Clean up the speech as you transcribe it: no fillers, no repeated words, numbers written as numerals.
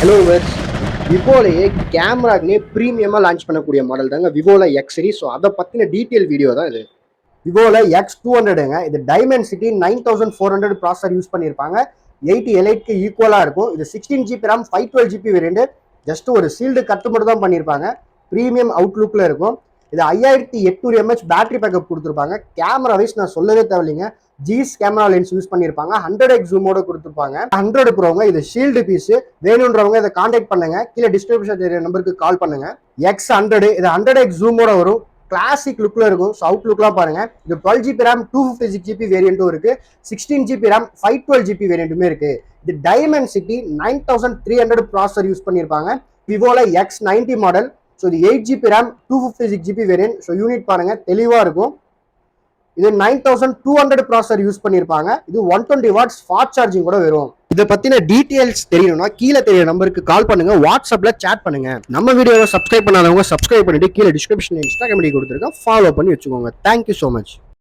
Hello verse, விவோலையே கேமராக்குனே ப்ரீமியமாக launch பண்ணக்கூடிய model தாங்க விவோல X series. So அதை பற்றின டீட்டெயில் வீடியோ தான் இது. விவோல X200ங்க. இது டைமென்சிட்டி 9400 ப்ராசஸர் யூஸ் பண்ணியிருப்பாங்க. 80 எலைட்க்கு ஈக்குவலாக இருக்கும். இது 16GB RAM 512GB variant. Just ஒரு சீல்டு கட்டு மட்டும் தான் பண்ணியிருப்பாங்க. ப்ரீமியம் அவுட்லுக்கில் இருக்கும். இது 5800 mAh பேட்டரி பேக்கப் கொடுத்துருப்பாங்க. கேமரா வைஸ் நான் சொல்லவே தேவையில்லைங்க. ஜிஸ் கேமரா லென்ஸ் யூஸ் பண்ணியிருப்பாங்க. 100x ஜூமோட கொடுத்துருப்பாங்க. 100 ப்ரோங்க. இது ஷீல்டு பீஸ். வேணுன்றவங்க இதை கான்டாக்ட் பண்ணுங்க. கீழே டிஸ்கிரிப்ஷன் நம்பருக்கு கால் பண்ணுங்க. X100 இது 100x ஜூமோட வரும். கிளாசிக் லுக்ல இருக்கும். ஸோ அவுட் லுக்லாம் பாருங்க. இது 12GB RAM 256GB வேரியண்ட்டும் இருக்கு. 16GB RAM 512GB வேரியண்ட்டுமே இருக்கு. இது டைமென்சிட்டி 9300 ப்ராசஸர் யூஸ் பண்ணியிருப்பாங்க. விவோல X90 மாடல். ஸோ இது 8GB RAM 256GB variant. So unit பாருங்க, தெளிவா இருக்கும். இது 9200 ப்ராசஸர் யூஸ் பண்ணியிருப்பாங்க. இது 120 வாட்ஸ் ஃபாஸ்ட் சார்ஜிங் கூட வரும். இதை பத்தின டீடைல்ஸ் தெரியணும்னா கீழே தெரிய நம்பருக்கு கால் பண்ணுங்க, வாட்ஸ்அப்ல சேட் பண்ணுங்க. நம்ம வீடியோவை சப்ஸ்கிரைப் பண்ணாதவங்க சப்ஸ்கிரைப் பண்ணிட்டு கீழே டிஸ்கிரிப்ஷன் இன்ஸ்டாகிராம் ஐடி கொடுத்துருக்கேன், ஃபாலோ பண்ணி வச்சுக்கோங்க. Thank you so much.